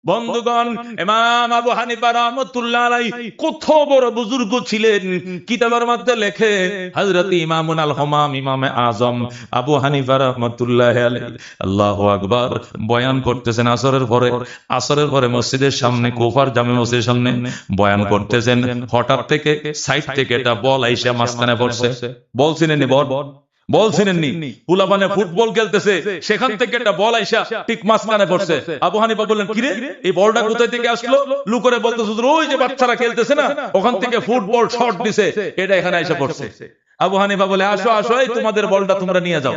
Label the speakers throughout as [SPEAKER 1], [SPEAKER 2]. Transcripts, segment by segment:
[SPEAKER 1] বন্ধুগণ, ইমাম আবু হানিফা রাহমাতুল্লাহ আলাইহি কত বড় বুজুর্গ ছিলেন। কিতাবের মধ্যে লেখে হযরত ইমামুল হামাম ইমামে আজম আবু হানিফা রাহমাতুল্লাহ আলাইহি আল্লাহু আকবার বয়ান করতেছেন আসরের পরে মসজিদের সামনে, কুফার জামে মসজিদের সামনে বয়ান করতেছেন। হঠাৎ থেকে সাইড থেকে একটা বল আইসা মাঝখানে পড়ছে। বলছিলেন বলছিলেন পুলাপানে ফুটবল খেলতেছে, সেখান থেকে একটা বল আইসা ঠিক মাঝখানে পড়ছে। আবু হানিফা বললেন, কিরে এই বলটা কোথায় থেকে আসলো? লু করে বলতেছে, ওই যে বাচ্চারা খেলতেছে না, ওখান থেকে ফুটবল শট দিছে, এটা এখানে আইসা পড়ছে। আবু হানিফা বলে, আসো আসো, এই তোমাদের বলটা তোমরা নিয়ে যাও।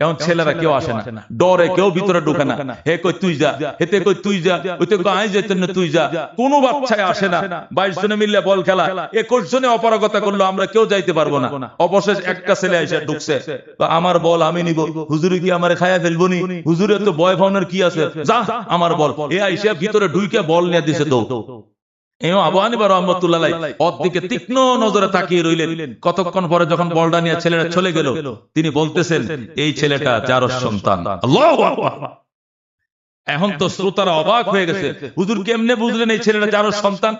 [SPEAKER 1] এখন ছেলেরা কেউ আসে না, ডরে কেউ ভিতরে ঢুকে না। হে কই তুই যা, হেতে কই তুই যা, ওইতে কই আই যেতেন না তুই যা। কোনো বাচ্চায় আসে না। 22 জনে মিললে বল খেলা, 21 জনে অপারগতা করলো, আমরা কেউ যাইতে পারবো না। অবশেষ একটা ছেলে এসে ঢুকছে, আমার বল আমি নিব, হুজুরে কি আমারে খায়া ফেলবো নি? হুজুরের তো ভয় পাওয়ার কি আছে, যা আমার বল। এ আইসা ভিতরে ঢুকে বল নিয়ে দিছে দৌড়। আবু হানিফা রাহমাতুল্লাহ আলাইহি ওর দিকে তীক্ষ্ণ নজরে তাকিয়ে রইলেন। কতক্ষণ পরে যখন বলটা নিয়ে ছেলেটা চলে গেল, তিনি বলতেছেন, এই ছেলেটা যার সন্তান। আল্লাহু আকবার। এখন তো শ্রোতারা অবাক হয়ে গেছে, হুজুর কেমনে বুঝলেন এই ছেলেটা যার সন্তান?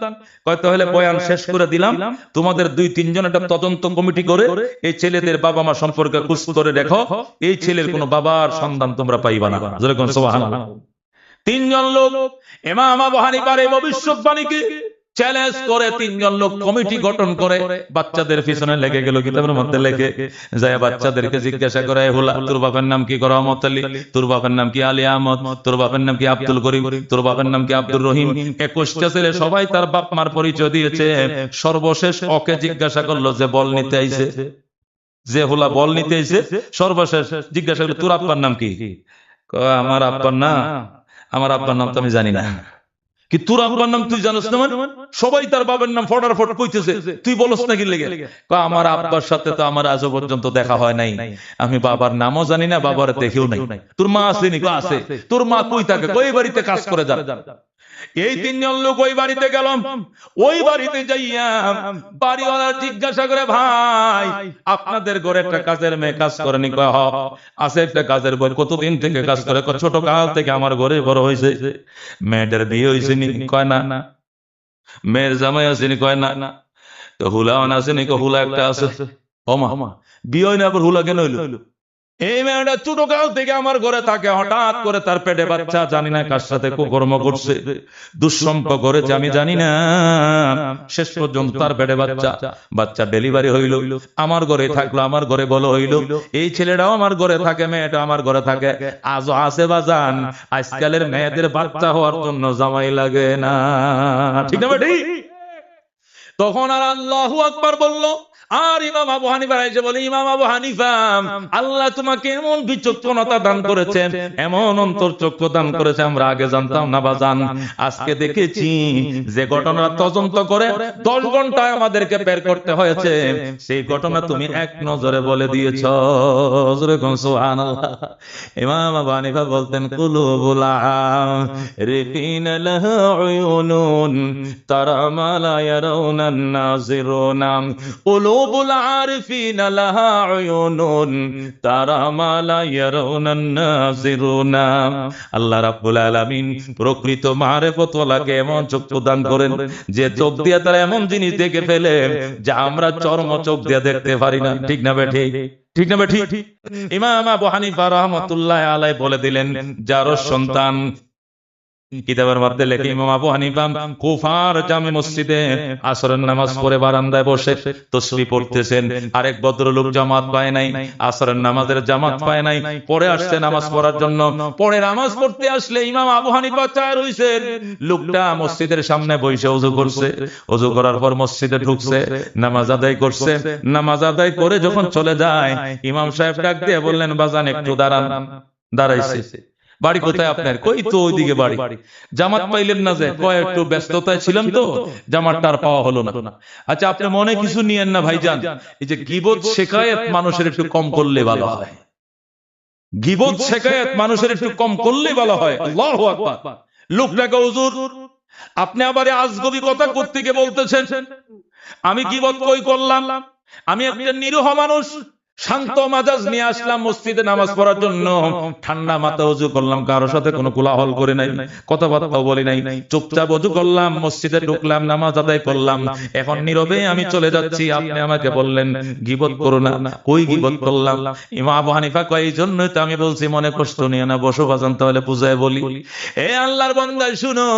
[SPEAKER 1] কয় তাহলে বয়ান শেষ করে দিলাম, তোমাদের 2-3 জন একটা তদন্ত কমিটি করে এই ছেলেদের বাবা মা সম্পর্কে খোঁজ করে দেখো, এই ছেলের কোনো বাবার সন্তান তোমরা পাইবা না। যেরকম সুবহানাল্লাহ। 3 জন লোক ইমাম আবু হানিফার এই ভবিষ্যৎবাণীকে চ্যালেঞ্জ করে 3 জন লোক কমিটি গঠন করে বাচ্চাদের পিছনে লেগে গেল। কিতাবের মধ্যে লেখে যায় বাচ্চাদেরকে জিজ্ঞাসা করে, হুলা তোর বাবার নাম কি? রহমত আলী। তোর বাবার নাম কি? আলী আহমদ। তোর বাবার নাম কি? আব্দুল করিম। তোর বাবার নাম কি? আব্দুর রহিম। 21টা ছেলে সবাই তার বাপ মার পরিচয় দিয়েছে। সর্বশেষ ওকে জিজ্ঞাসা করলো যে বল নিতে আইছে, যে হুলা বল নিতে আইছে, সর্বশেষ জিজ্ঞাসা করলো তোর আব্বার নাম কি? আমার আব্বার নাম তো আমি জানি না। কি তোর আব্বার নাম তুই জানিস না? মানে সবাই তার বাবার নাম ফটাফট কইতেছে, তুই বলস না কি লেগে? আমার আব্বার সাথে তো আমার আজও পর্যন্ত দেখা হয় নাই, আমি বাবার নামও জানি না, বাবার দেখেও নাই। তোর মা আছে নি? আছে। তোর মা কই থাকে? ওই বাড়িতে কাজ করে যা। এই 3 জন লোক ওই বাড়িতে গেলাম। ওই বাড়িতে যাইয়া বাড়িওয়ালা জিজ্ঞাসা করে, ভাই আপনাদের ঘরে একটা কাজের মেয়ে কাজ করেনি? কয় হ আছে, একটা কাজের বই। কতদিন থেকে কাজ করে? ছোট কাল থেকে আমার ঘরে বড় হয়েছে। মেয়েটার বিয়ে হয়েছে নি? কয় না। মেয়ের জামাই আসেনি? কয় না। তো হুলাওয়ান আসেনি? হুলা একটা আছে। ওমা, বিয়ে হয় না, আবার হুলা কেন হইলো? এই মেয়েটা ছোট কাল থেকে আমার ঘরে থাকে, হঠাৎ করে তার পেটে বাচ্চা, জানি না কার সাথে কুকর্ম করছে, দুঃসম্পর্ক করেছে, আমি জানি না। শেষ পর্যন্ত তার পেটে বাচ্চা ডেলিভারি হইল, আমার ঘরে থাকলো, আমার ঘরে বলো হইল। এই ছেলেটাও আমার ঘরে থাকে, মেয়েটা আমার ঘরে থাকে। আজও আছে বাজান, আজকালের মেয়েদের বাচ্চা হওয়ার জন্য জামাই লাগে না। ঠিক না বেটি? তখন আর আল্লাহু আকবার বলল। আর ইমাম আবু হানিফা এসে বলে, ইমাম আবু হানিফা, আল্লাহ তোমাকে এমন বিচক্ষণতা দান করেছেন, এমন অন্তর্চক্ষু দান করেছে, আমরা আগে জানতাম না বাজান। আজকে দেখেছি যে ঘটনা তদন্ত করে 10 ঘন্টায় আমাদেরকে বের করতে হয়েছে, সেই ঘটনা তুমি এক নজরে বলে দিয়েছ। সুবহানাল্লাহ। ইমাম আবু হানিফা বলতেন, কুলুবুল আরিফিন লাহা উয়ুনুন তারা মা লা ইয়ারাউনা নাযিরুনা। কুলুবুল আরিফিন লাহা উয়ুনুন তারা মা লা ইয়ারাউনা নাযিরুনা। আল্লাহ রাব্বুল আলামিন প্রকৃত মারিফতওয়ালাকে এমন চক্ষু দান করেন যে চোখ দিয়ে তারা এমন জিনিস দেখে ফেলে যা আমরা চর্ম চোখ দিয়ে দেখতে পারি না। ঠিক না বেঠি? ঠিক না বেঠি? ইমাম আবু হানিফা রাহমাতুল্লাহ আলাইহি বলে দিলেন, যার সন্তান। কিতাবের মধ্যে লেখে, ইমাম আবু হানিফা কুফার জামে মসজিদে আসরের নামাজ পড়ে বারান্দায় বসে তাসবিহ পড়তেছেন। আরেক ভদ্রলোক জামাত পায় নাই, আসরের নামাজের জামাত পায় নাই, পড়ে আসছে নামাজ পড়ার জন্য। পড়ে নামাজ পড়তে আসলে ইমাম আবু হানিফা চায় রইছেন। লোকটা মসজিদের সামনে বসে ওযু করছে, ওযু করার পর মসজিদে ঢুকছে, নামাজ আদায় করছে। নামাজ আদায় করে যখন চলে যায়, ইমাম সাহেব ডাক দিয়ে বললেন, বাজান একটু দাঁড়ান। দাঁড়াইছে। বাড়ি কোথায় আপনার? কই তো ওইদিকে বাড়ি। জামাত পাইলেন না যে? কয় একটু ব্যস্ততায় ছিলাম তো, জামাতটা আর পাওয়া হলো না। আচ্ছা, আপনি মনে কিছু নিয়েন না ভাইজান, এই যে গীবত শিকায়েত মানুষের একটু কম করলে ভালো হয়। গীবত শিকায়েত মানুষের একটু কম করলে ভালো হয়। আল্লাহু আকবার। লোকটাকে, হুজুর আপনি আবার আজগবি কথা করতে গিয়ে বলতেছেন, আমি গীবত কই করলাম? আমি একটা নিরীহ মানুষ, শান্ত মাজাজ নিয়ে আসলাম মসজিদে নামাজ পড়ার জন্য, ঠান্ডা মাথা ওযু করলাম, কারোর সাথে কোনো কোলাহল করে নাই, কথাবার্তাও বলি নাই, চুপচাপ ওযু করলাম, মসজিদে ঢুকলাম, নামাজ আদায় করলাম। এখন নীরবে আমি চলে যাচ্ছি, আপনি আমাকে বললেন গীবত করো না। কই গীবত করলাম? ইমাম আবু হানিফা কয় এই জন্যই তো আমি বলছি মনে কষ্ট নিয়ে না, বসো বাজান তাহলে বুঝায় বলি। এ আল্লাহর বান্দা শুনো,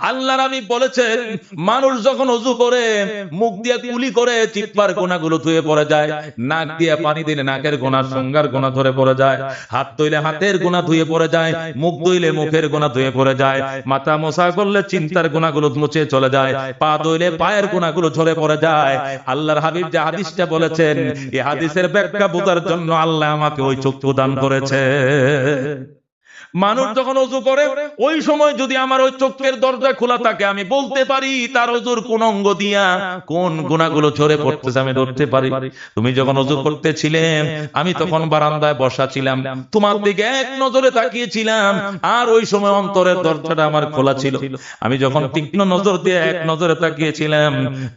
[SPEAKER 1] আল্লাহর আমি বলেছেন মানুষ যখন ওযু করে মুখ দিয়ে কুলি করে চিৎপার গোনাগুলো ধুয়ে পড়ে যায়, নাক দিয়ে পানি দিলে নাকের গোনা, সংগার গোনা ধরে পড়ে যায়, হাত ধুইলে হাতের গোনা ধুয়ে পড়ে যায়, মুখ ধুইলে মুখের গোনা ধুয়ে পড়ে যায়, মাথা মোছা করলে চিন্তার গোনাগুলো মুছে চলে যায়, পা ধুইলে পায়ের গোনাগুলো ঝরে পড়ে যায়। আল্লাহর হাবিব যে হাদিসটা বলেছেন, এই হাদিসের ব্যাখ্যা বোঝার জন্য আল্লাহ আমাকে ওই চক্ষু দান করেছে। মানুষ যখন ওযু করে ওই সময় যদি আমার ওই চোখের দরজা খোলা থাকে, আমি বলতে পারি তার ওযুর কোন অঙ্গ দিয়া কোন গুনাহগুলো ঝরে পড়তেছে আমি ধরতে পারি। তুমি যখন ওযু করতেছিলে আমি তখন বারান্দায় বসা ছিলাম, তোমার দিকে এক নজরে তাকিয়েছিলাম, আর ওই সময় অন্তরের দরজাটা আমার খোলা ছিল। আমি যখন তীক্ষ্ণ নজর দিয়ে এক নজরে তাকিয়েছিলাম,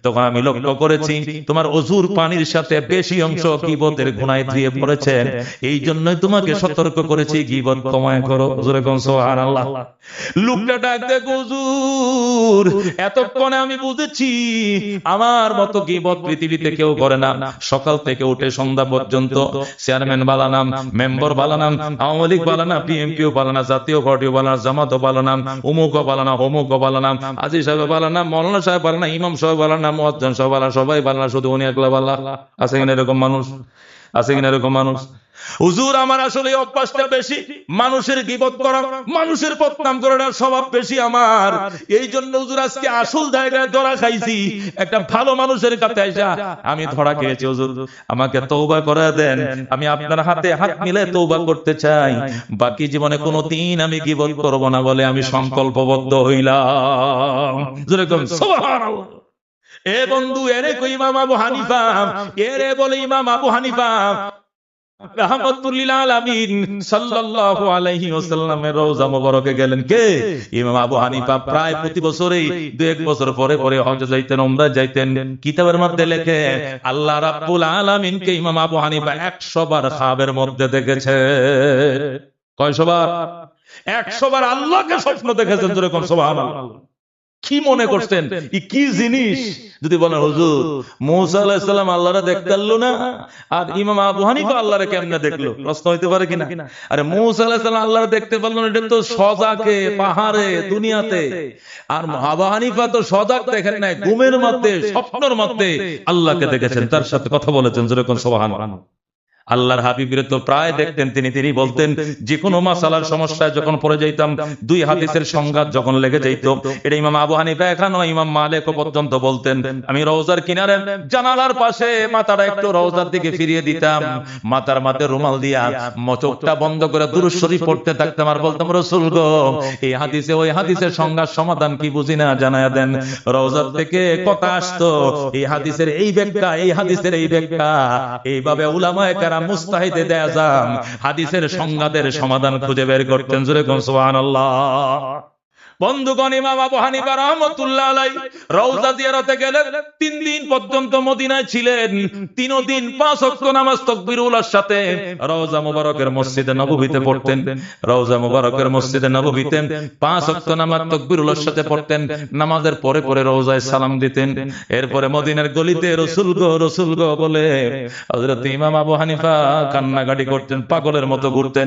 [SPEAKER 1] তখন আমি লক্ষ্য করেছি তোমার ওযুর পানির সাথে বেশি অংশ গীবতের গুনাহে ধুয়ে পড়েছে। এই জন্যই তোমাকে সতর্ক করেছি গীবত কমায় করো। সুবহানাল্লাহ। লোকটা ডাক দেয় হুজুর, এতক্ষণে আমি বুঝেছি আমার মতো গীবত পৃথিবীতে কেউ করে না। সকাল থেকে উঠে সন্ধ্যা পর্যন্ত চেয়ারম্যান বালানাম, মেম্বার বালানাম, আওয়ামী লীগ বালানা, পিএমকিউ বালানা, জাতীয় পার্টি বালানা, জামাত বালানাম, অমুক বালানা, অমুক বালানাম, আজি সাহেব বালানা, মৌলানা সাহেব বালানা, ইমাম সাহেব বালানা, মুয়াজ্জিন সাহেব বালানা, সবাই বালানা, শুধু উনি একলা বালা। আছে কিনা এরকম মানুষ? আছে কিনা এরকম মানুষ? হুজুর আমার আসলে অভ্যাসটা বেশি, মানুষের গীবত করা, মানুষের বদনাম করার স্বভাব বেশি আমার। এই জন্য হুজুর আজকে আসল জায়গায় ধরা খাইছি, একটা ভালো মানুষের কাছে আইসা আমি ধরা খেয়েছি। হুজুর আমাকে তওবা করে দেন, আমি আপনার হাতে হাত মিলে তওবা করতে চাই, বাকি জীবনে কোনোদিন আমি গীবত করব না বলে আমি সংকল্পবদ্ধ হইলাম। যেরকম সুবহানাল্লাহ। এ বন্ধু, এরে কই ইমাম আবু হানিফা, এরে বলে ইমাম আবু হানিফা রাহমাতুল্লিল আলামিন সাল্লাল্লাহু আলাইহি ওয়াসাল্লামের রওজা মোবারকে গেলেন কে? ইমাম আবু হানিফা। প্রায় প্রতি বছরেই 2-1 বছর পরে পরে হজে যাইতেন, উমরা যাইতেন। কিতাবের মধ্যে লেখে আল্লাহ রাব্বুল আলামিনকে ইমাম আবু হানিফা 100 বার খাবের মধ্যে দেখেছে। কয়শো বার? 100 বার আল্লাহকে স্বপ্ন দেখেছেন। যেরকম সুবহানাল্লাহ। কি মনে করছেন কি জিনিস? যদি বলেন হুজুর মুসা আলাইহিস সালাম আল্লাহরে দেখতে পারলো না, আর ইমাম আবু হানিফা আল্লাহরে কেমনে দেখলো? প্রশ্ন হইতে পারে কিনা? আরে মুসা আলাইহিস সালাম আল্লাহরে দেখতে পারলো না, এটা তো সজাকে পাহাড়ে দুনিয়াতে, আর আবু হানিফা তো সজাগ দেখেন নাই, ঘুমের মধ্যে স্বপ্নের মধ্যে আল্লাহকে দেখেছেন, তার সাথে কথা বলেছেন। যেরকম সুবহানাল্লাহ। আল্লাহর হাবিবের তো প্রায় দেখতেন তিনি বলতেন যে কোনো মাসালার সমস্যায় যখন পড়ে যাইতাম, 2 হাদিসের সংঘাত যখন লেগে যাইত, এটা ইমাম আবু হানিফা এখানে ইমাম মালিক পর্যন্ত বলতেন, আমি রওজার কিনারে জানালার পাশে মাথাটা একটু রওজার দিকে ফিরিয়ে দিতাম, মাথার মাথায় রুমাল দিয়া চোখটা বন্ধ করে দুরূদ শরীফ পড়তে থাকতাম, আর বলতাম রাসূল গো এই হাদিসে ওই হাদিসের সংঘাত সমাধান কি বুঝি না জানায়া দেন। রওজার থেকে কথা আসতো এই হাদিসের এই ব্যাখ্যা, এই হাদিসের এই ব্যাখ্যা, এইভাবে উলামায়ে কেরাম মুস্তাহিদে দেয়াজাম হাদিসের সংঘাতের সমাধান খুঁজে বের করতেন। যেরকম সুবহানাল্লাহ। বন্ধুগণ, ইমাম আবু হানিফা রাহমাতুল্লাহ আলাইহি রওজা জিয়ারতে গেলেন, 3 দিন পর্যন্ত মদিনায় ছিলেন। 3 দিন 5 ওয়াক্ত নামাজ তাকবীরুল্লাহর সাথে রওজা মুবারকের মসজিদে নববীতে পড়তেন। রওজা মুবারকের মসজিদে নববীতে 5 ওয়াক্ত নামাজ তাকবীরুল্লাহর সাথে পড়তেন। নামাজের পরে পরে রওজায় সালাম দিতেন। এরপরে মদিনার গলিতে রাসূল গো বলে হযরত ইমাম আবু হানিফা কান্নাকাটি করতেন, পাগলের মতো ঘুরতেন।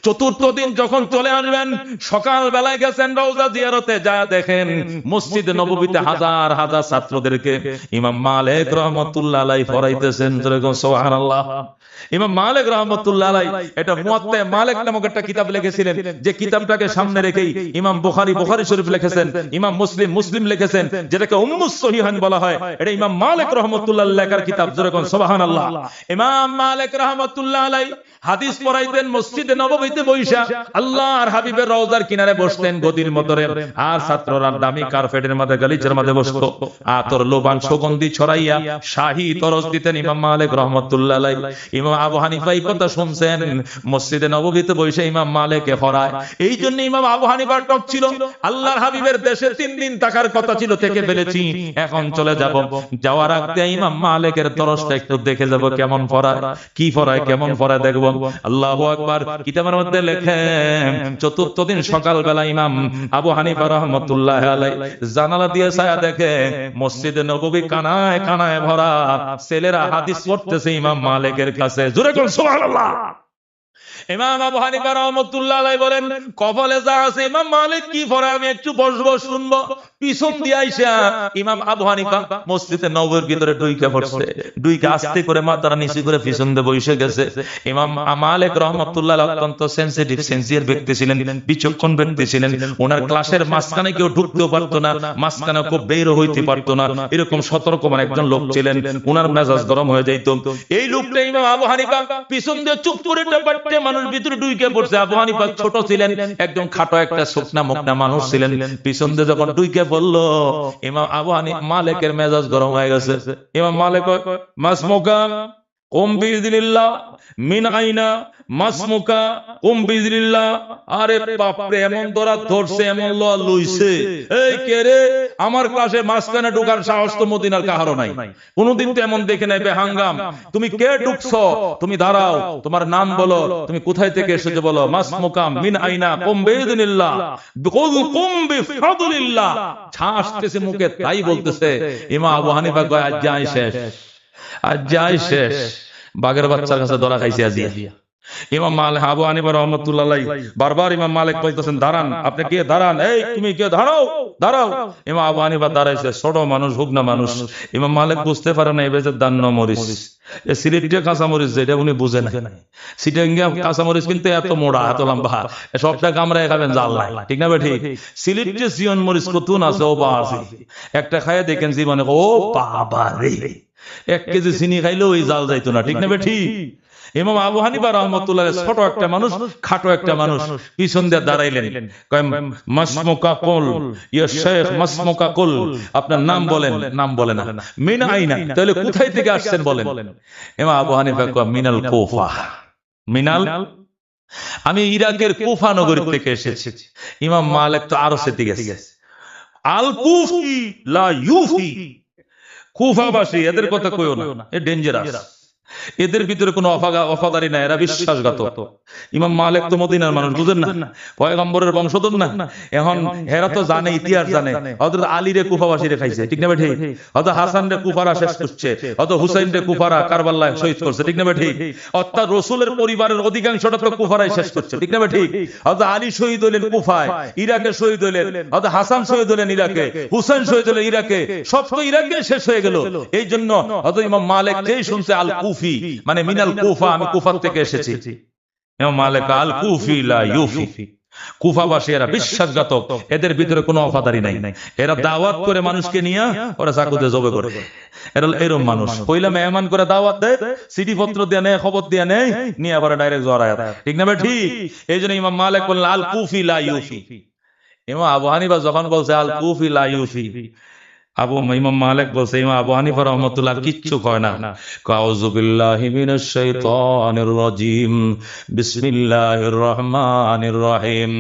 [SPEAKER 1] 4র্থ দিন যখন চলে আসবেন, সকাল বেলায় গেছেন রওজা জিয়ারতে, যা দেখেন মসজিদে নববীতে হাজার হাজার ছাত্রদেরকে ইমাম মালিক রাহমাতুল্লাহ আলাইহি পড়াইতেছেন। যেরকম সুবহানাল্লাহ। ইমাম মালিক রাহমাতুল্লাহ আলাইহি এটা মুয়াত্তা মালিক নামক একটা কিতাব লিখেছিলেন, যে কিতাবটাকে সামনে রেখেই ইমাম বুখারী শরীফ লিখেছেন, ইমাম মুসলিম লিখেছেন, যেটাকে উম্মুস সহিহান বলা হয়। এটা ইমাম মালিক রাহমাতুল্লাহ লেখার কিতাব। যেরকম সুবহানাল্লাহ। ইমাম মালিক রাহমাতুল্লাহ আলাইহি হাদিস পড়াইতেন মসজিদে নববীতে বইসা, আল্লাহর হাবিবের রওজার কিনারে বসতেন, গদির মধ্যে আর ছাত্ররা দামি কার্পেটের মধ্যে গালিচার মধ্যে বসতো আতর লোবান সুগন্ধি ছড়াইয়া শাহী তরজ দিতেন ইমাম মালিক রাহমাতুল্লাহ আলাইহি। ইমাম আবু হানিফা এই কথা শুনছেন, মসজিদে নববীতে বসে ইমাম মালিককে পড়ায়। এই জন্য ইমাম আবু হানিফার টক ছিল, আল্লাহর হাবিবের দেশে 3 দিন থাকার কথা ছিল, থেকে ফেলেছি, এখন চলে যাব। যাওয়ার আগে ইমাম মালিকের তরসটা একটু দেখে যাব, কেমন পড়ায়, কি পড়ায়, কেমন পড়ায় দেখব। আল্লাহু আকবার। কিতাবের মধ্যে লেখেন, চতুর্থ দিন সকালবেলা ইমাম আবু হানিফা রাহমাতুল্লাহ আলাইহি জানালা দিয়ে ছায়া দেখে মসজিদে নববী কানায় কানায় ভরা, ছেলেরা হাদিস পড়তেছে ইমাম মালিকের কাছে। জোরে কোন সুবহানাল্লাহ। ইমাম আবু হানিফা রাহমাতুল্লাহ আলাইহি বলেন, কপালে যা আছে ইমাম মালিক কি পড়ে আমি একটু বসবো শুনবো। পিছন দিয়ে আইসা ইমাম আবু হানিফা মসজিদে নববীর ভিতরে ঢুইকা পড়ছে, ঢুইকা আস্তে করে মাথাটা নিচু করে পিছন দিয়ে বসে গেছে। ইমাম মালিক রাহমাতুল্লাহ আলাইহি অত্যন্ত সেনসিটিভ সেনসিয়ার ব্যক্তি ছিলেন, বিচক্ষণ ব্যক্তি ছিলেন। ওনার ক্লাসের মাঝখানে কেউ ঢুকতেও পারতো না, মাঝখানে কেউ বের হইতে পারতো না, এরকম সতর্কমান একজন লোক ছিলেন। ওনার মেজাজ গরম হয়ে যাইত। এই লোকটা ইমাম আবু হানিফা পিছন দিয়ে চুপ করে পারতে মানুষ ভিতরে ঢুইকে পড়ছে। আবু হানিফা ছোট ছিলেন, একদম খাটো একটা শুকনা মুখনা মানুষ ছিলেন। পিছন দিয়ে যখন ঢুইকে বললো, ইমাম আবু হানিফা মালিকের মেজাজ গরম হয়ে গেছে। ইমাম মালিক মাসমুকা কুম বিইজনিল্লাহ মিন আইনা মাসমুকা কুম বিইজনিল্লাহ। আরে বাপ রে, এমন ধরা ধরছে, এমন লইছে, এই কে রে? আমার ক্লাসে মাঝখানে ঢোকার সাহস তো মদিনার কাহারও নাই, কোনদিন তো এমন দেখে নাই। বেহাঙ্গাম, তুমি কে ঢুকছো? তুমি দাঁড়াও, তোমার নাম বলো, তুমি কোথায় থেকে এসেছো বলো। মাসমুকা মিন আইনা কুম বিইজনিল্লাহ কুল কুম বিফাদলিল্লাহ। ছাসতেছে মুখে, তাই বলতেছে। ইমাম আবু হানিফা কয়, আজ যাই শেষ, আজ যাই শেষ, বাঘের বাচ্চার কাছে ধরা খাইছে আজিয়া। ইমাম মালিক আবু হানিফা রাহমাতুল্লাহ আলাইহি বারবার ইমাম মালিক কইতেছেন, দাঁড়ান, আপনি কে? দাঁড়ান, এই তুমি কে? দাঁড়াও, দাঁড়াও। ইমাম আবু হানিফা দাঁড়াইছে, ছোট মানুষ, হুগনা মানুষ। ইমাম মালিক বুঝতে পারে না এবার দান্ন মরিচ, এ সিলেটিয়া কাঁচা মরিচ, যেটা উনি বুঝে না। সিটাঙ্গা কাঁচা মরিচ কিন্তু এত মোড়া, এত লম্বা, সবটা কামড়ায় খাবেন, জাল নাই, ঠিক না? ঠিক। সিলেটিয়া জিয়ন মরিচ কতুন আছে, ও বা আছে, একটা খায় দেখেন জীবনে, ও বাবা রে, 1 কেজি চিনি খাইলেও ওই জাল যাইতো না, ঠিক না? ঠিক। ইমাম আবু হানিফা রাহমাতুল্লাহ আলাইহি ছোট একটা মানুষ, খাটো একটা মানুষ, পিছন দিয়ে দাঁড়াইলেন। কয়, মাসমুকা কুল ইয়া শেখ, মাসমুকা কুল, আপনার নাম বলেন। নাম বলে না। মিন আইনা, তাহলে কোথায় থেকে আসছেন বলেন। ইমাম আবু হানিফা কয়, মিনাল কুফা। মিনাল, আমি ইরাকের কুফা নগরী থেকে এসেছি। ইমাম মালিক তো আরো সেতে গেছে, আল কুফি লা ইউফি, কুফাবাসী এদের কথা কইও না, এ ডেঞ্জারাস, এদের ভিতরে কোনো অফাদারি নাই, এরা বিশ্বাসঘাতক। ইমাম মালিক তো মদিনার মানুষ, বুঝেন না, পয়গম্বরের বংশধর না। এখন হেরা তো জানে, ইতিহাস জানে, হযরত আলী রে কুফাবাসীরে খাইছে, ঠিক না? ঠিক। হযরত হাসান রে কুফারা শেষ করছে, হযরত হুসাইন রে কুফারা কারবালায় শহীদ করছে, ঠিক না? ঠিক। অর্থাৎ রাসূলের পরিবারের অধিকাংশটা তো কুফারাই শেষ করছে, ঠিক না? ঠিক। হযরত আলী শহীদ হলেন কুফায়, ইরাকে শহীদ হলেন, হযরত হাসান শহীদ হলেন ইরাকে, হুসাইন শহীদ হলেন ইরাকে, সব তো ইরাকে শেষ হয়ে গেল। এই জন্য হযরত ইমাম মালিক যেই শুনছে আল কুফি, মানে মিনাল কুফা, আমি কুফা থেকে এসেছি। ইমাম মালিক আল কুফি লা ইউফি, কুফাবাসী এরা বিশ্বাসঘাতক, এদের ভিতরে কোনো অফাদারি নাই। এরা দাওয়াত করে মানুষকে নিয়ে ওরা চাকুতে জবে করে, এরা এরকম মানুষ। পয়লা মেহমান করে দাওয়াত দেয়, চিঠি পত্র দিয়ে নেয়, খবর দিয়ে নেয়, নিয়ে আবার ডাইরেক্ট জড়ায়, ঠিক না? ঠিক। এই জন্য ইমাম মালিক বললেন আল কুফি লা ইউফি। ইমাম আবু হানিফা যখন বলছে আল কুফি লা ইউফি, ইমাম মালিক বলছে, ইমাম আবু হানিফা রাহমাতুল্লাহ কিচ্ছু কয় না। আউযু বিল্লাহি মিনাশ শাইতানির রাজিম, বিসমিল্লাহির রহমানির রহিম,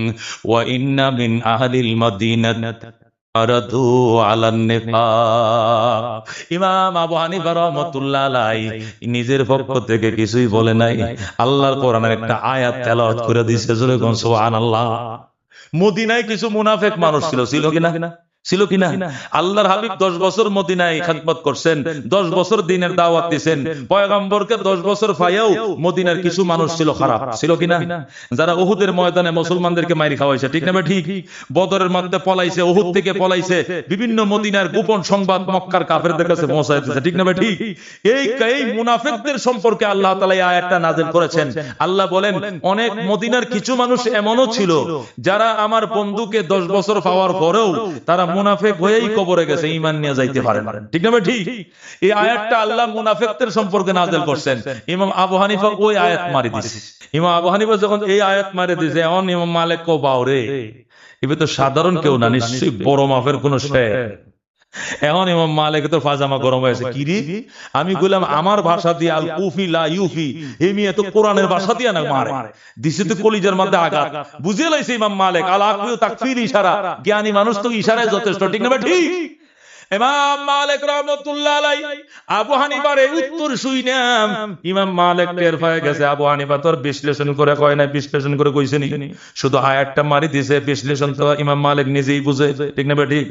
[SPEAKER 1] ওয়া ইন্না মিন আহলিল মাদিনাতি আরাদু আলান নিফাক। ইমাম আবু হানিফা রাহমাতুল্লাহ আলাইহি নিজের পক্ষ থেকে কিছুই বলে নাই, আল্লাহর কোরআনের একটা আয়াত তেলাওয়াত করে দিয়েছে। জোরে কোন সুবহানাল্লাহ। মদিনায় কিছু মুনাফিক মানুষ ছিল, ছিল কিনা? ছিল কিনা? আল্লাহর হাবিব 10 বছর মদিনায় খিদমত করছেন, 10 বছর দ্বীনের দাওয়াত দিবেন, পয়গম্বরকে 10 বছর পাইয়াও মদিনার কিছু মানুষ ছিল খারাপ, ছিল কিনা? যারা উহুদের ময়দানে মুসলমানদেরকে মাইরি খাওয়াইছে, ঠিক না? ঠিক। বদরের মধ্যে পলাইছে, উহুদ থেকে পলাইছে, বিভিন্ন মদিনার গোপন সংবাদ মক্কার কাফেরদের কাছে পৌঁছায় দিয়েছে, ঠিক না? ঠিক। এই মুনাফিকদের সম্পর্কে আল্লাহ তাআলা এই আয়াতটা নাযিল করেছেন। আল্লাহ বলেন, অনেক মদিনার কিছু মানুষ এমনও ছিল যারা আমার বন্ধুকে 10 বছর পাওয়ার পরেও তারা মুনাফিক হয়েই কবরে গেছে, ঈমান নিয়ে যাইতে পারে না, ঠিক না? ঠিক। এই আয়াতটা আল্লাহ মুনাফিকদের সম্পর্কে নাযিল করছেন। ইমাম আবু হানিফা ওই আয়াত মারি দিয়েছে। ইমাম আবু হানিফা যখন এই আয়াত মারি দিয়েছে, এখন ইমাম মালিক কো বাওরে, এবার তো সাধারণ কেউ না, নিশ্চয়ই বড় মাপের কোন শেখ। এখন ইমাম মালিক তো পাজামা গরম হয়েছে, কি রে? আমি বললাম আমার ভাষা দিয়ে আল কুফি লা ইউফি, এমি এত কোরআনের ভাষা দিয়ে না মারে দিছে তো কলিজার মধ্যে আঘাত। বুঝে লাইছে ইমাম মালিক আল আকফি তাকফির ইশারা, জ্ঞানী মানুষ তো ইশারায় যথেষ্ট, ঠিক না? ঠিক। ইমাম মালিক রাহমাতুল্লাহ আলাইহি আবু হানিফার এই উত্তর শুইনাম ইমাম মালিক টের পেয়ে গেছে আবু হানিফা তোর বিশ্লেষণ করে কয় না, বিশ্লেষণ করে কইছে নি, শুধু আয়াতটা মারি দিছে, বিশ্লেষণ তো ইমাম মালিক নিজেই বুঝে, ঠিক না? ঠিক।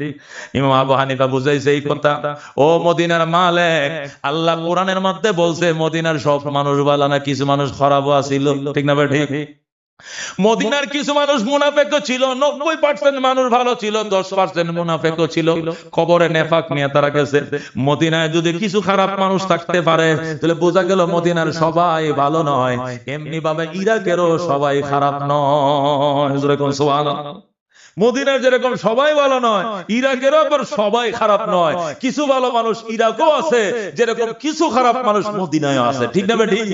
[SPEAKER 1] ইমাম আবু হানিফা বুঝাইছে এই কথা, ও মদিনার মালিক, আল্লাহ কোরআনের মধ্যে বলছে মদিনার সব মানুষ ভালো না, কিছু মানুষ খারাপও আছিল, ঠিক না? ঠিক। মদিনার কিছু মানুষ মুনাফেক ছিল, 90% মানুষ ভালো ছিল, 10% মুনাফেক ছিল, কবরে নেফাক নিয়ে তারা গেছে। মদিনায় যদি কিছু খারাপ মানুষ থাকতে পারে তাহলে বোঝা গেল মদিনার সবাই ভালো নয়, এমনি ভাবে ইরাকেরও সবাই খারাপ নয়। সুবহানাল্লাহ। মদিনার যেরকম সবাই ভালো নয়, ইরাকেরও আবার সবাই খারাপ নয়, কিছু ভালো মানুষ ইরাকও আছে, যেরকম কিছু খারাপ মানুষ মদিনায় আছে, ঠিক না? ঠিক।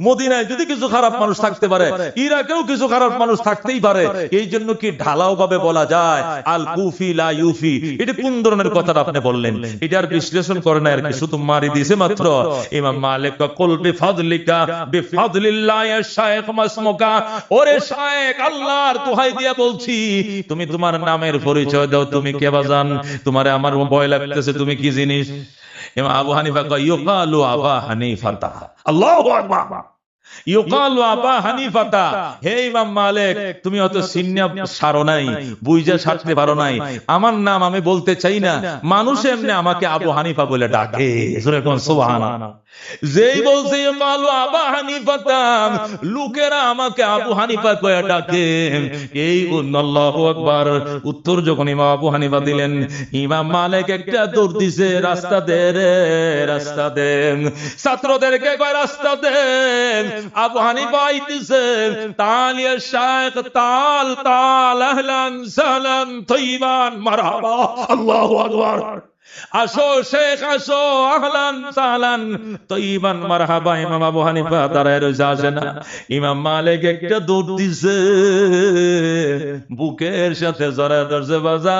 [SPEAKER 1] মদিনায় যদি কিছু খারাপ মানুষ থাকতে পারে, ইরাকেও কিছু খারাপ মানুষ থাকতেই পারে। এই জন্য কি ঢালাও ভাবে বলা যায় আল কুফি লা ইউফি? এটা কোন ধরনের কথাটা আপনি বললেন? এটার বিশ্লেষণ করে না আর কি, শুধু মারি দিয়েছে মাত্র। ইমাম মালিক কুল বিফাদলিকা বিফাদলিল্লাহ ইয়া শাইখ মাসমুকা, ওরে শাইখ আল্লাহর দোহাই দিয়া বলছি তুমি তোমার নামের পরিচয় দাও, তুমি কে বাজান? তোমারে আমার ভয় লাগতেছে, তুমি কি জিনিস? ইমাম আবু হানিফা কয় ইউকালু আবা হানিফাতা। আল্লাহু আকবার। ইউকালু আবা হানিফাতা, হে ইমাম মালিক তুমি অত সিন্না সারো নাই, বুইজা সারতে পারো নাই, আমার নাম আমি বলতে চাই না, মানুষ এমনি আমাকে আবু হানিফা বলে ডাকে। সুবহানাল্লাহ। যেই বলছে ইউকালু আবা হানিফাতা, লোকেরা আমাকে আবু হানিফা কয়ে ডাকে, এই আল্লাহু আকবার। উত্তর যখন ইমাম আবু হানিফা দিলেন, ইমাম মালিক একটা দৌড় দিছে, রাস্তা দে রে, রাস্তা দে। ছাত্রদেরকে কয় রাস্তা দে। আবু হানিফা আইতেছে, তাল ইয়া শাইখ তাল তাল, আহলান সালাম তাইবান মারহাবা। আল্লাহু আকবার। আসো শেখ আসো, আহলান সালান তাইবান মারহাবা। ইমাম আবু হানিফা দাঁড়ায় রয়েছে, আসে না। ইমাম মালিক একটা দৌড় দিছে, বুকের সাথে জড়ায় ধরছে, বাজান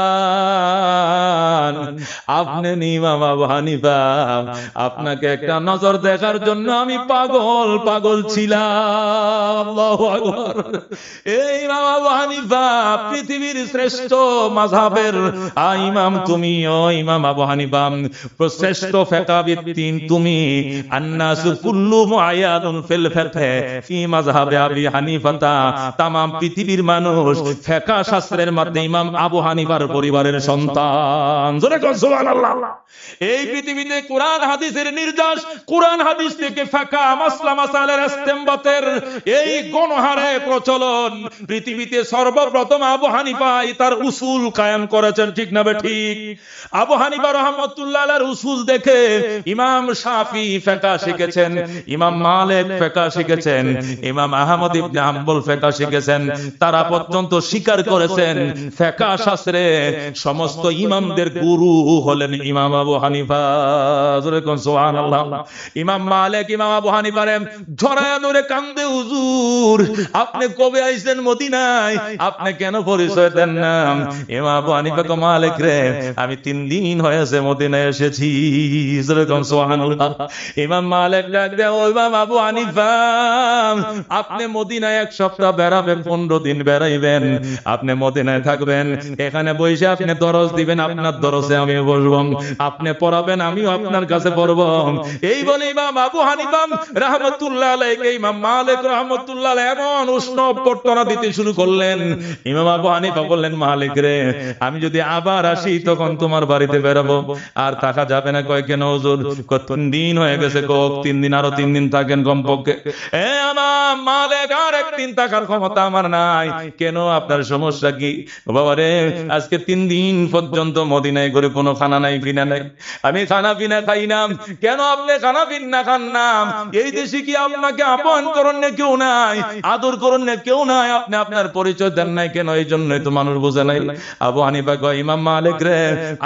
[SPEAKER 1] আপনি ইমাম আবু হানিফা, আপনাকে একটা নজর দেখার জন্য আমি পাগল পাগল ছিলাম। আল্লাহু আকবার। এই ইমাম আবু হানিফা পৃথিবীর শ্রেষ্ঠ মাযহাবের ইমাম তুমি, ও ইমাম আবু হানিফা শ্রেষ্ঠ ফিকহাবিদ তুমি। আন্নাসু কুল্লুহুম আয়ানুন ফিল ফিকহি ফি মাযহাবি আবি হানিফাতা, तमाम পৃথিবীর মানুষ ফিকহ শাস্ত্রের মধ্যে ইমাম আবু হানিফার পরিবারের সন্তান। জোরে কোন সুবহানাল্লাহ। এই পৃথিবীতে কোরআন হাদিসের নির্যাস, কোরআন হাদিস থেকে ফিকহ মাসলা মাসাইলের ইস্তেমবাতের এই গণহারে প্রচলন পৃথিবীতে সর্বপ্রথম আবু হানিফাই তার উসুল কায়েম করেছেন, ঠিক না? ঠিক। আবু হানিফা রাহমাতুল্লাহ আলাইহির উসুল দেখে ইমাম শাফি ফিকহ শিখেছেন, ইমাম মালিক ফিকহ শিখেছেন, ইমাম আহমদ ইবনে হাম্বল ফিকহ শিখেছেন। তারা পর্যন্ত স্বীকার করেছেন ফিকহ শাস্ত্রে সমস্ত ইমামদের গুরু হলেন ইমাম আবু হানিফা। জোরে কোন সুবহানাল্লাহ। ইমাম মালিক ইমাম আবু হানিফারে ঝরায়া ধরে কান্দে, হুজুর আপনি কবে আইছেন মদিনায়, আপনি কেন পরিচয় দেন না? ইমাম আবু হানিফা কয় মালিক রে, আমি 3 দিন হয়েছে মদিনায় এসেছি। জোরে কোন সুবহানাল্লাহ। ইমাম মালিক ডাক দেয়, ও ইমাম আবু হানিফা, আপনি মদিনায় 1 সপ্তাহ বেড়াবেন, 15 দিন বেড়াইবেন, আপনি মদিনায় থাকবেন, এখানে বসে আপনি দরস দিবেন, আপনার দরসে আমি বসবো, আপনি পড়াবেন, আমিও আপনার কাছে পড়বো। এই বলে ইমাম আবু হানিফা রাহমাতুল্লাহ আলাইহি ইমাম মালিক রাহমাতুল্লাহ আলাইহি এমন উষ্ণ অভ্যর্থনা দিতে শুরু করলেন। ইমাম আবু হানিফা বললেন, মালিক রে, আমি যদি আবার আসি তখন তোমার বাড়িতে বেরাবো, আর থাকা যাবে না। কয় কেন হুজুর? কত দিন হয়ে গেছে। কক 3 দিন, আরো 3 দিন থাকেন কমপক্ষে। আমার মালিক আর 1 দিন থাকার ক্ষমতা আমার নাই। কেন, আপনার সমস্যা কি? বাবা রে, আজকে 3 দিন পর্যন্ত মদিনায় ঘুরে কোনো খানা নাই, পিনা নাই, আমি খানা পিনা খাই না। কেন আপনি খানা পিনা খান না? এই দেশে কি আপনাকে আপন করেন না কেউ নাই, আদর করেন না কেউ নাই, আপনি আপনার পরিচয় দেন নাই কেন? এই জন্যই তো মানুষ বোঝে নাই। আবু হানিফা কয়, ইমাম মালিক রে,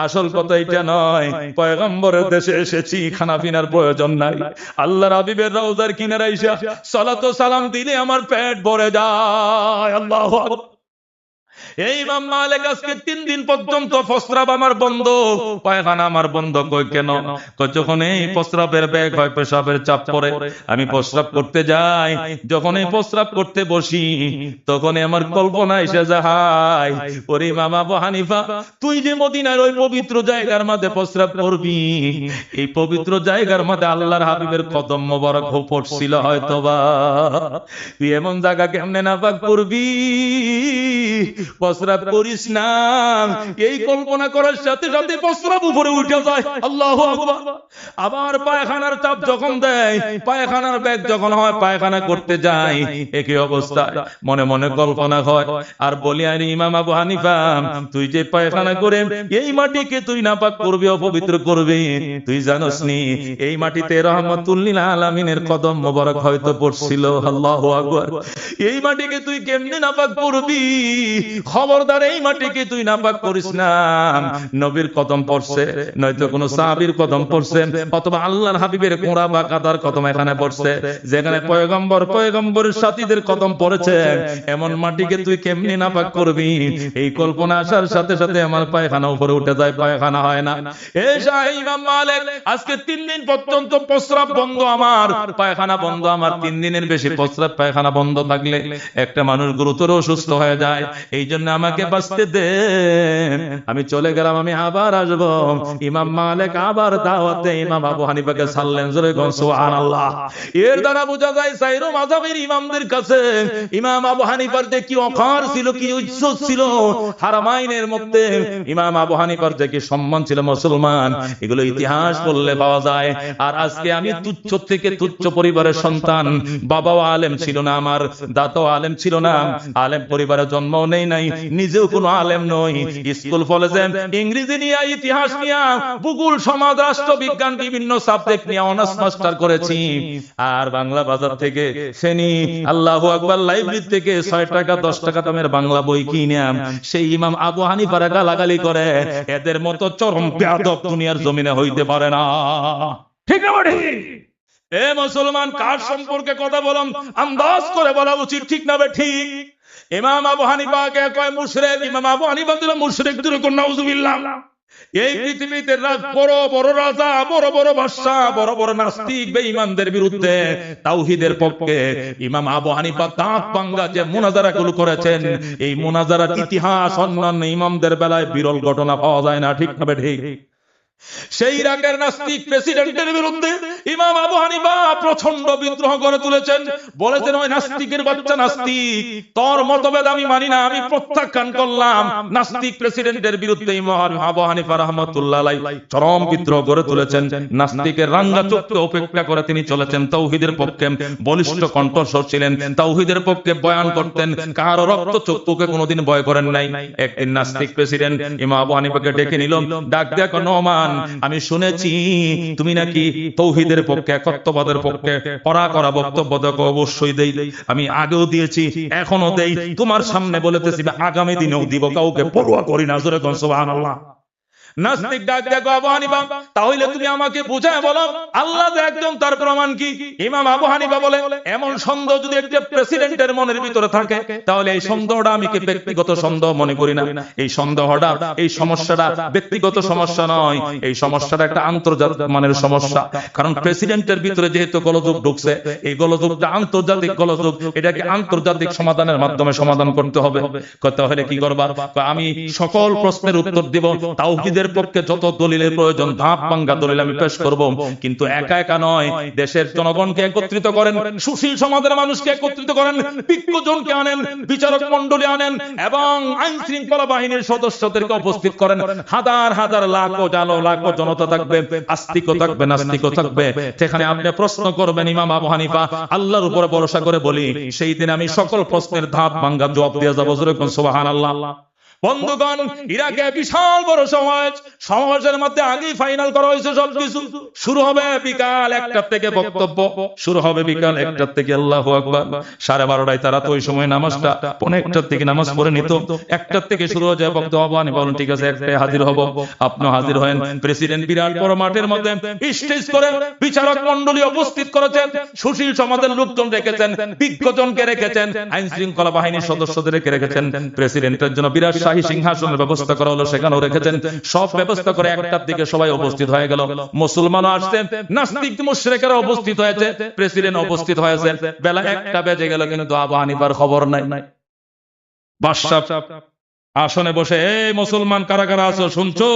[SPEAKER 1] আসল কথা এটা নয়, পয়গম্বরের দেশে এসেছি, খানা পিনার প্রয়োজন নাই। আল্লাহর হাবিবের রওজার কিনারে আইসা সালাত ও সালাম দিলে আমার পেট ভরে যায়। আল্লাহু আকবার। এই ইমাম মালিক আজকে 3 দিন পর্যন্ত প্রস্রাব আমার বন্ধ, পায়খানা আমার বন্ধ। কই কেন? কই যখন এই প্রস্রাবের বেগ হয়, পেশাবের চাপ পড়ে, আমি প্রস্রাব করতে যাই, যখন এই প্রস্রাব করতে বসি তখন আমার কল্পনা এসে যায়, ওরে ইমাম আবু হানিফা, তুই যে মদিনার ওই পবিত্র জায়গার মধ্যে প্রস্রাব করবি, এই পবিত্র জায়গার মধ্যে আল্লাহর হাবিবের কদম মোবারক পড়ছিল হয়তোবা, তুই এমন জায়গা কেমনে নাপাক করবি, প্রস্রাব করিস না। এই কল্পনা করার সাথে সাথে প্রস্রাব উপরে উঠে যায়। আল্লাহু আকবার। আবার পায়খানার চাপ যখন দেয়, পায়খানার বেগ যখন হয়, পায়খানা করতে যায়, একই অবস্থায় মনে মনে কল্পনা হয় আর বলি, আরে ইমাম আবু হানিফা, তুই যে পায়খানা করে এই মাটিকে তুই নাপাক করবি, অপবিত্র করবি, তুই জানোস নি এই মাটিতে রহমাতুল লিল আলামিনের কদম মোবারক হয়তো পড়ছিল। আল্লাহু আকবার। এই মাটিকে তুই কেমনে নাপাক করবি? খবরদার এই মাটিকে তুই নাপাক করিস না। নবীর কদম পড়ছে, নয়তো কোন সাহাবীর কদম পড়ছে, অথবা আল্লাহর হাবিবের কোঁড়া বা কাদার কদম এখানে পড়ছে, যেখানে পয়গম্বরের সাথীদের কদম পড়েছে, এমন মাটিকে তুই কেমনে নাপাক করবি? এই কল্পনা আসার সাথে সাথে আমার পায়খানা উপরে উঠে যায়, পায়খানা হয় না। এই শাহী ইমাম মালিক আজকে 3 দিন পর্যন্ত প্রস্রাব বন্ধ আমার, পায়খানা বন্ধ আমার। 3 দিনের বেশি প্রস্রাব পায়খানা বন্ধ থাকলে একটা মানুষ গুরুতর অসুস্থ হয়ে যায়। এই জন্য আমাকে বাঁচতে দেন, আমি চলে গেলাম, আমি আবার আসবো। ইমাম মালিক আবার দাওয়াতে ইমাম আবু হানিফাকে ছাড়লেন। জোরে বলুন সুবহানাল্লাহ। এর দ্বারা বোঝা যায় সাইরো মাযহাবের ইমামদের কাছে ইমাম আবু হানিফার যে কি অকার ছিল, কি ইজ্জত ছিল, হারামাইনের মধ্যে ইমাম আবু হানিফার যে কি সম্মান ছিল, মুসলমান, এগুলো ইতিহাস পড়লে পাওয়া যায়। আর আজকে আমি তুচ্ছ থেকে তুচ্ছ পরিবারের সন্তান, বাবাও আলেম ছিল না, আমার দাদাও আলেম ছিল না, আলেম পরিবারে জন্ম নেই নাই, নিজেও কোনো আলেম নই। স্কুল কলেজে ইংরেজি নিয়ে, ইতিহাস নিয়ে, ভূগোল, সমাজ, রাষ্ট্রবিজ্ঞান, বিভিন্ন সাবজেক্ট নিয়ে অনার্স মাস্টার করেছি। আর বাংলা বাজার থেকে শ্রেণী, আল্লাহু আকবার, লাইব্রেরি থেকে 6 টাকা 10 টাকা দামের বাংলা বই কিনে সেই ইমাম আবু হানিফার গালাগালি করে, এদের মতো চরম বেয়াদব দুনিয়ার জমিনে হইতে পারে না। ঠিক না বড়ি? এ মুসলমান, কার সম্পর্কে কথা বললাম আন্দাজ করে বলা উচিত, ঠিক না বে ঠিক? ইমাম আবু হানিফাকে কয় মুশরিক, ইমাম আবু হানিফা দিল মুশরিক, দিল নাউজুবিল্লাহ। এই পৃথিবীতে বড় বড় রাজা, বড় বড় বাদশা, বড় বড় নাস্তিক বেঈমানদের বিরুদ্ধে তাওহীদের পক্ষে ইমাম আবু হানিফা দাঁত ভাঙ্গা যে মুনাজারাগুলো করেছেন, এই মুনাজারার ইতিহাস অন্যান্য ইমামদের বেলায় বিরল ঘটনা পাওয়া যায় না। ঠিক না বে ঠিক? সেই ইরাকের নাস্তিক প্রেসিডেন্টের বিরুদ্ধে ইমাম আবু হানিফা প্রচন্ড বিদ্রোহ করে তুলেছেন। বলেছেন, ওই নাস্তিকের বাচ্চা নাস্তিক, তোর মতভেদ আমি মানি না, আমি প্রত্যাখ্যান করলাম। নাস্তিক প্রেসিডেন্টের বিরুদ্ধে ইমাম আবু হানিফা রাহমাতুল্লাহ আলাইহি চরম বিদ্রোহ করে তুলেছেন। নাস্তিকের রাঙ্গা চোখকে উপেক্ষা করে তিনি চলেছেন তাওহীদের পক্ষে, বলিষ্ঠ কণ্ঠস্বর ছিলেন, তাওহীদের পক্ষে বয়ান করতেন, কারো রক্ত চক্ষুকে কোনোদিন ভয় করেন নাই। একদিন নাস্তিক প্রেসিডেন্ট ইমাম আবু হানিফাকে ডেকে নিল, ডাক দেয়া কো, নোমান, আমি শুনেছি তুমি নাকি তাওহীদের পক্ষে, একত্ববাদের পক্ষে কড়া কড়া বক্তব্য দেখো। অবশ্যই দেই, আমি আগেও দিয়েছি, এখনো দেই, তোমার সামনে বলেতেছি, আগামী দিনেও দিব, কাউকে পরোয়া করি না। জোরে কোন সুবহানাল্লাহ। নাস্তিক ডাক দেখো, আবু হানিফা, তাহলে তুমি আমাকে বুঝায় বলো, আল্লাহ যে একজন, তার প্রমাণ কি? ইমাম আবু হানিফা বলে, এমন সন্দেহ যদি একটা প্রেসিডেন্টের মনের ভিতরে থাকে, তাহলে এই সন্দেহটা আমি কি ব্যক্তিগত সন্দেহ মনে করি না। এই সন্দেহটা, এই সমস্যাটা ব্যক্তিগত সমস্যা নয়, এই সমস্যাটা একটা আন্তর্জাতিক মানের সমস্যা। কারণ প্রেসিডেন্টের ভিতরে যেহেতু গোলযোগ ঢুকছে, এই গোলযোগটা আন্তর্জাতিক গোলযোগ, এটাকে আন্তর্জাতিক সমাধানের মাধ্যমে সমাধান করতে হবে। তাহলে কি করবা? আমি সকল প্রশ্নের উত্তর দিব, তাওহীদের পক্ষে যত দলিলের প্রয়োজন, ধাপ ভাঙ্গা দলিল আমি পেশ করব, কিন্তু একা একা নয়। দেশের জনগণকে একত্রিত করেন, সুশীল সমাজের মানুষকে একত্রিত করেন, বিজ্ঞজনকে আনেন, বিচারক মণ্ডলী আনেন, এবং আইন শৃঙ্খলা বাহিনীর সদস্যদেরকে উপস্থিত করেন। হাজার হাজার লাখো লাখো জনতা থাকবে, আস্তিকও থাকবে, নাস্তিকও থাকবে। সেখানে আপনি প্রশ্ন করবেন ইমাম আবু হানিফা, আল্লাহর উপরে ভরসা করে বলি, সেই দিন আমি সকল প্রশ্নের ধাপ ভাঙ্গা জবাব দিয়ে যাবো। জোরে কোন সুবহানাল্লাহ। বন্ধুগণ, ইরাকে বিশাল বড় সমাবেশের মধ্যে আগেই ফাইনাল করা হয়েছে সবকিছু। শুরু হবে বিকাল 1টা থেকে, বক্তব্য শুরু হবে বিকাল 1টা থেকে। আল্লাহু আকবার। 12:30টায় তারা তো ওই সময় নামাজটা 1:45 থেকে নামাজ পড়ে নিত। 1টা থেকে শুরু হয়ে যায় বক্তব্য। আমি বলেন ঠিক আছে, 1টায় হাজির হব। আপনি হাজির হয়েন। প্রেসিডেন্ট বিরাট বড় মাঠের মধ্যে স্টেজ করে বিচারক মণ্ডলী উপস্থিত করেছেন, সুশীল সমাজের লোকজন রেখেছেন, বিজ্ঞজনকে রেখেছেন, আইন শৃঙ্খলা বাহিনীর সদস্যদের রেখেছেন। প্রেসিডেন্টের জন্য বিরাট শাহী সিংহাসনের ব্যবস্থা করা হলো, সেখানেও রেখেছেন। সব ব্যবস্থা করে 1টার দিকে সবাই উপস্থিত হয়ে গেল। মুসলমানও আসছেন, নাস্তিক মুশরিকেরা উপস্থিত হয়েছে, প্রেসিডেন্ট উপস্থিত হয়েছে। বেলা 1টা বেজে গেল, কিন্তু আবু হানিফার খবর নাই। বাদশা আসনে বসে, এই মুসলমান কারা কারা আছো শুনছো?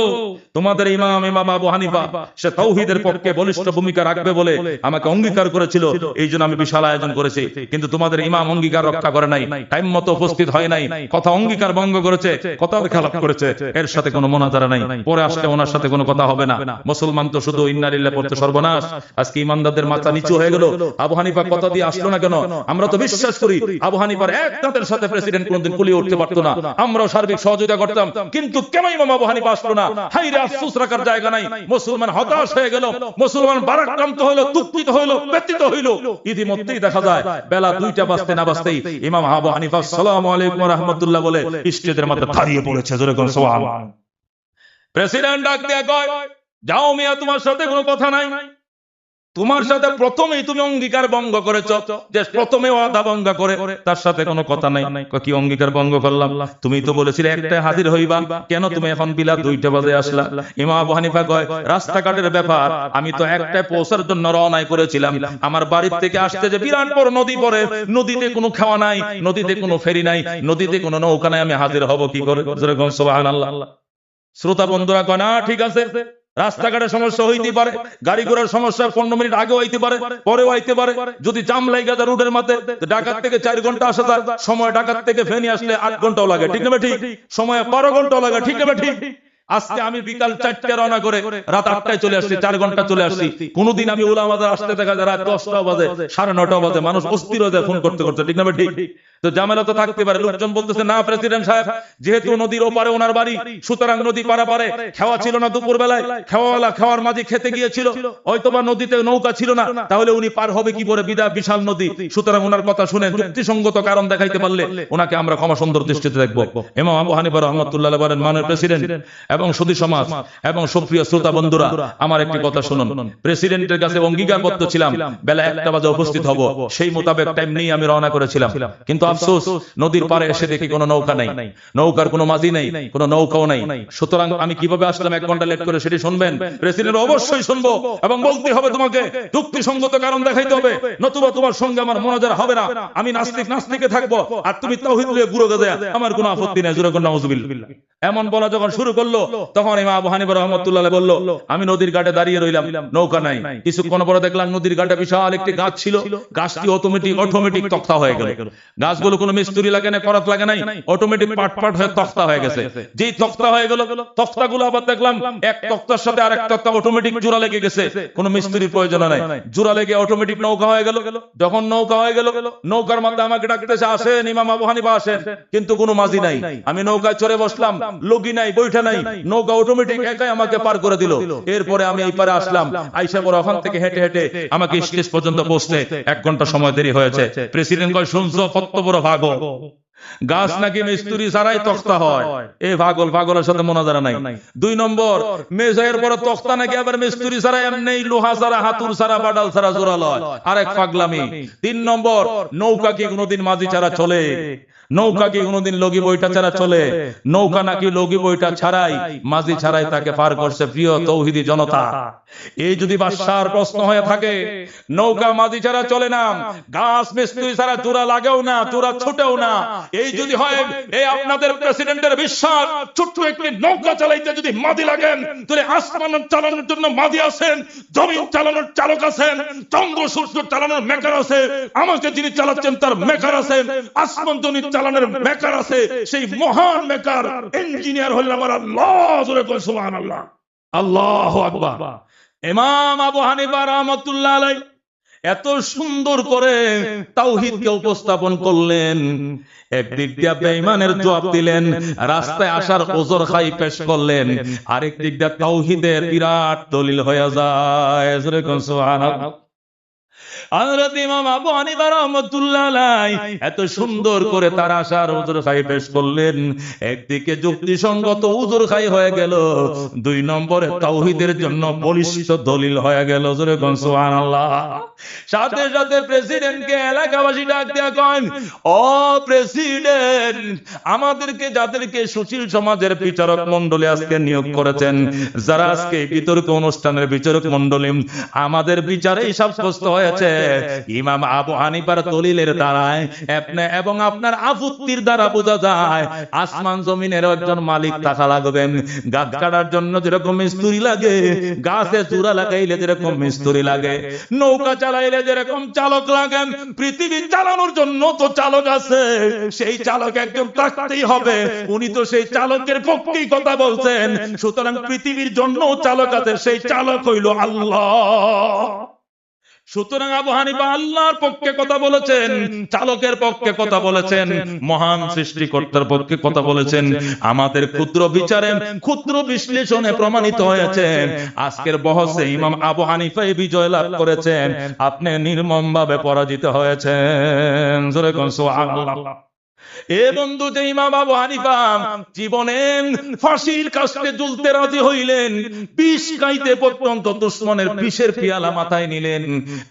[SPEAKER 1] তোমাদের ইমাম আবু হানিফা সে তাওহীদের পক্ষে বলিষ্ঠ ভূমিকা রাখবে বলে আমাকে অঙ্গীকার করেছিল, এই জন্য আমি বিশাল আয়োজন করেছি। কিন্তু তোমাদের ইমাম অঙ্গীকার রক্ষা করে নাই, টাইম মতো উপস্থিত হয় নাই, কথা অঙ্গীকার ভঙ্গ করেছে, কথার খেলাপ করেছে। এর সাথে কোনো মুনাজারা নাই, পরে আসলে ওনার সাথে কোনো কথা হবে না। মুসলমান তো শুধু ইন্না লিল্লাহ পড়তে সর্বনাশ। আজকে ইমানদারদের মাথা নিচু হয়ে গেল। আবু হানিফা কথা দিয়ে আসলো না কেন? আমরা তো বিশ্বাস করি আবু হানিফার এক দাঁতের সাথে প্রেসিডেন্ট কোনদিন কুলিয়ে উঠতে পারতো না। আমরাও সার্বিক সহযোগিতা করতাম, কিন্তু কেন ইমাম আবু হানিফা আসলো না? হায়রে আফসোস রাখার জায়গা নাই। মুসলমান হতাশ হয়ে গেল, মুসলমান বারাক্রান্ত হইল, দুঃখিত হইল, ব্যথিত হইল। ইতিমধ্যেই দেখা যায় বেলা 2টা বাজতে না বাজতেই ইমাম আবু হানিফা আসসালামু আলাইকুম ওয়া রাহমাতুল্লাহ বলে স্টেজের মধ্যে দাঁড়িয়ে পড়েছে। জোরে কোন সুবহানাল্লাহ। প্রেসিডেন্ট ডাক দিয়ে কয়, যাও মিয়া, তোমার সাথে কোনো কথা নাই। তোমার সাথে প্রথমেই তুমি অঙ্গীকার ভঙ্গ করেছো, যে প্রথমে ওয়াদা ভঙ্গ করে তার সাথে কোনো কথা নাই। কি অঙ্গীকার ভঙ্গ করলাম? তুমি তো বলেছিলে 1টায় হাজির হইবা, কেন তুমি এখন বিলা 2টা বাজে আসলা? ইমাম আবু হানিফা কয়, রাস্তাঘাটের ব্যাপার, আমি তো 1টায় পৌঁছার জন্য রওনা করেছিলাম। আমার বাড়ির থেকে আসতে যে বিরাট বড় নদী পড়ে, নদীতে কোনো খাওয়া নাই, নদীতে কোনো ফেরি নাই, নদীতে কোনো নৌকা নাই, আমি হাজির হব কি করে? সুবহানাল্লাহ। শ্রোতা বন্ধুরা কয়, না ঠিক আছে, রাস্তাঘাটের সমস্যা হইতে পারে, গাড়ি ঘোড়ার সমস্যা 15 মিনিট আগেও হইতে পারে, পরেও হইতে পারে। যদি জাম লাগা যায় রোডের মধ্যে, ঢাকা থেকে 4 ঘন্টা আসা যায়, সময় ঢাকা থেকে ফেনী আসলে 8 ঘন্টাও লাগে, ঠিক না ঠিক? সময় 12 ঘন্টাও লাগে, ঠিক না ঠিক? আজকে আমি বিকাল 4টায় রওনা করে রাত 8টায় চলে আসছি, 4 ঘন্টা চলে আসছি। কোনদিন আমি উলামাদের আসতে দেখা যায় রাত 10টা বাজে, 9:30 বাজে, মানুষ অস্থির হয়ে যায় ফোন করতে করতে, ঠিক না ঠিক? তো ঝামেলা তো থাকতে পারে। লোকজন বলতেছে, না প্রেসিডেন্ট সাহেব, যেহেতু নদীর ওপারে ওনার বাড়ি, সুতরাং নদী পারাপারে খাওয়া ছিল না দুপুর বেলায়, খাওয়ার মাঝে খেতে গিয়েছিল, হয়তোবা নদীতে নৌকা ছিল না, তাহলে উনি পার হবে কি করে? বিশাল নদী। সুতরাং ওনার কথা শুনে যুক্তিসঙ্গত কারণ দেখাইতে পারলে ওনাকে আমরা ক্ষমা সুন্দর দৃষ্টিতে দেখবো। ইমাম আবু হানিফা রাহমাতুল্লাহ বলেন, মাননীয় প্রেসিডেন্ট এবং সুধী সমাজ এবং সুপ্রিয় শ্রোতা বন্ধুরা, আমার একটি কথা শুনুন। প্রেসিডেন্টের কাছে অঙ্গীকারবদ্ধ ছিলাম বেলা 1টা বাজে উপস্থিত হব, সেই মোতাবেক টাইম নিয়ে আমি রওনা করেছিলাম। কিন্তু আফসোস, নদীর পারে এসে দেখি কোনো নৌকা নাই, নৌকার কোনো মাঝি নেই, কোনো নৌকাও নাই। সুতরাং আমি কিভাবে আসলাম 1 ঘন্টা লেট করে, সেটি শুনবেন। প্রেসিডেন্ট অবশ্যই শুনবো এবং বলতে হবে তোমাকে, যুক্তিসঙ্গত কারণ দেখাইতে হবে, নতুবা তোমার সঙ্গে আমার মনোজার হবে না। আমি নাস্তিকে থাকবো আর তুমি তাওহীদ নিয়ে গুরু গাজা, আমার কোনো আপত্তি নেই। জোরে কোন নাউজুবিল্লাহ। এমন বলা যখন শুরু করলো, তখন ইমাম আবু হানিফা রাহমাতুল্লাহ বলল, আমি নদীর ঘাটে দাঁড়িয়ে রইলাম, নৌকা নাই। কিছুক্ষণ পরে দেখলাম নদীর ঘাটে বিশাল একটি গাছ ছিল, গাছটি অটোমেটিক তক্তা হয়ে গেল। গাছগুলো কোনো মিস্ত্রি লাগে না, করাত লাগে নাই, অটোমেটিক পাট হয়ে তক্তা হয়ে গেছে। যেই তক্তা হয়ে গেল, তক্তাগুলো আবার দেখলাম এক তক্তার সাথে আরেক তক্তা অটোমেটিক জোড়া লেগে গেছে, কোনো মিস্ত্রির প্রয়োজন নাই, জোড়া লেগে অটোমেটিক নৌকা হয়ে গেল। যখন নৌকা হয়ে গেল, নৌকার মধ্যে আমাকে ডাকতেছে, আসেন ইমাম আবু হানিফা আসেন, কিন্তু কোনো মাঝি নাই। আমি নৌকায় চড়ে বসলাম, লগি নাই, বৈঠা নাই, নৌকা অটোমেটিক একাই আমাকে পার করে দিল। এরপরে আমি এই পারে আসলাম, আইসা পরে ওখান থেকে হেঁটে হেঁটে আমাকে স্টেজ পর্যন্ত পৌঁছতে 1 ঘন্টা সময় দেরি হয়েছে। প্রেসিডেন্ট কয়, শুনছো কত বড় ভাগল, গাছ নাকি মিস্ত্রি ছাড়াই তক্তা হয়। এই পাগলের সাথে মোনাজারা নাই। 2 নম্বর, মেজাইয়ের পরে তক্তা নাকি আবার মিস্ত্রি ছাড়া এমনি লোহা ছাড়া, হাতুর ছাড়া, বাডাল ছাড়া জোড়াল হয়, আরেক পাগলামি। 3 নম্বর, নৌকা কি কোনোদিন মাঝি ছাড়া চলে? নৌকা কি কোনোদিন লগি বইটা ছাড়া চলে? নৌকা নাকি লগি বইটা ছাড়াই, মাঝি ছাড়াই তাকে পার করছে। প্রিয় তৌহিদি জনতা, এই যদি বাদশার প্রশ্ন হয়ে থাকে, নৌকা মাঝি ছাড়া চলে না, গাছ মিস্ত্রি ছাড়া জোড়া লাগেও না, জোড়া ছুটেও না, এই যদি হয়, এই আপনাদের প্রেসিডেন্টের বিশ্বাস, ছোট্ট একটি নৌকা চালাইতে যদি মাঝি লাগেন, তাহলে আসমান চালানোর জন্য মাঝি আছেন, জমিন চালানোর চালক আছেন, চন্দ্র সূর্য চালানোর মেকার আছে, আমাকে যিনি চালাচ্ছেন তার মেকার আছেন, আসমান জমিন চালানোর মেকার আছে, সেই মহান মেকার ইঞ্জিনিয়ার হলেন আমার আল্লাহ। জোরে বল সুবহানাল্লাহ, আল্লাহু আকবার। ইমাম আবু হানিফা রাহমাতুল্লাহ আলাইহি এত সুন্দর করে তাওহীদকে উপস্থাপন করলেন। একদিক দিয়ে বেঈমানের জবাব দিলেন, রাস্তায় আসার ওজর খাই পেশ করলেন, আরেক দিক দিয়ে তাওহীদের বিরাট দলিল হয়ে যায়। যেরকম সুবহানাল্লাহ। হযরত ইমাম আবু হানিফা রাহমাতুল্লাহ আলাইহি এত সুন্দর করে তার আশার উযর খাই পেশ করলেন। একদিকে যুক্তিসঙ্গত উযর খাই হয়ে গেল, দুই নম্বরে তাওহীদের জন্য বলিষ্ঠ দলিল হয়ে গেল। জোরে কোন সুবহানাল্লাহ। সাথে সাথে প্রেসিডেন্টকে এলাকাবাসী ডাক দিয়া কয়, ও প্রেসিডেন্ট, আমাদেরকে যাদেরকে সুশীল সমাজের বিচারক মণ্ডলী আজকে নিয়োগ করেছেন, যারা আজকে বিতর্ক অনুষ্ঠানের বিচারক মণ্ডলী, আমাদের বিচারেই সাব্যস্ত হয়েছে ইমাম আবু হানিফার দলিলের দ্বারায় আপনি এবং আপনার আপত্তির দ্বারা বোঝা যায় আসমান জমিনের একজন মালিক থাকা লাগবে। গাছ কাটার জন্য যেরকম মিস্ত্রি লাগে, গাছে চূড়া লাগাইলে যেরকম মিস্ত্রি লাগে, নৌকা চালাইলে যেরকম চালক লাগে, পৃথিবী চালানোর জন্য তো চালক আছে, সেই চালক একজন থাকতেই হবে। উনি তো সেই চালকের পক্ষেই কথা বলছেন, সুতরাং পৃথিবীর জন্য চালক আছে, সেই চালক হইল আল্লাহ। সুতরাং আবু হানিফা আল্লাহর পক্ষে কথা বলেছেন, চালকের পক্ষে কথা বলেছেন, মহান সৃষ্টিকর্তার পক্ষে কথা বলেছেন। আমাদের ক্ষুদ্র বিচারে, ক্ষুদ্র বিশ্লেষণে প্রমাণিত হয়েছে আজকের বহসে ইমাম আবু হানিফা বিজয় লাভ করেছেন, আপনি নির্মমভাবে পরাজিত হয়েছেন। জোরে কোন সুবহানাল্লাহ। এ বন্ধু, যে ইমাম আবু হানিফা জীবনে ফাঁসির কাস্টে ঝুলতে রাজি হইলেন, বিষ খাইতে পর্যন্ত দুশমনের বিষের পিয়ালা মাথায় নিলেন,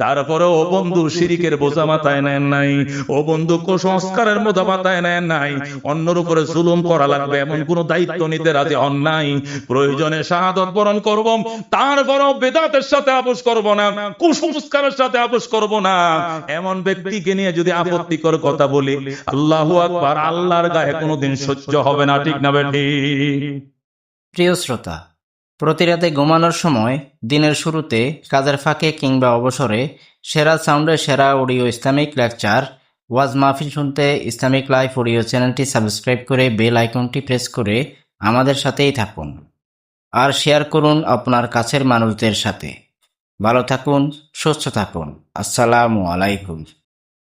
[SPEAKER 1] তারপরেও ও বন্ধু শিরিকের বোঝা মাথায় নেন নাই, ও বন্ধু কুসংস্কারের বোঝা মাথায় নেন নাই, অন্যের উপরে জুলুম করা লাগবে এমন কোন দায়িত্ব নিতে রাজি হন নাই। প্রয়োজনে শাহাদত বরণ করব, তারপরেও বেদাতের সাথে আপোষ করব না, কুসংস্কারের সাথে আপোষ করব না, এমন ব্যক্তিকে নিয়ে যদি আপত্তিকর কথা বলি, আল্লাহু আকবার, আল্লাহর গায়ে কোনোদিন সহ্য হবে না। ঠিক না বেটি?
[SPEAKER 2] প্রিয় শ্রোতা, প্রতি রাতে ঘুমানোর সময়, দিনের শুরুতে, কাজের ফাঁকে কিংবা অবসরে সেরা সাউন্ডের সেরা অডিও ইসলামিক লেকচার, ওয়াজ মাহফিল শুনতে ইসলামিক লাইফ অডিও চ্যানেলটি সাবস্ক্রাইব করে বেল আইকনটি প্রেস করে আমাদের সাথেই থাকুন। আর শেয়ার করুন আপনার কাছের মানুষদের সাথে। ভালো থাকুন, সুস্থ থাকুন। আসসালামু আলাইকুম।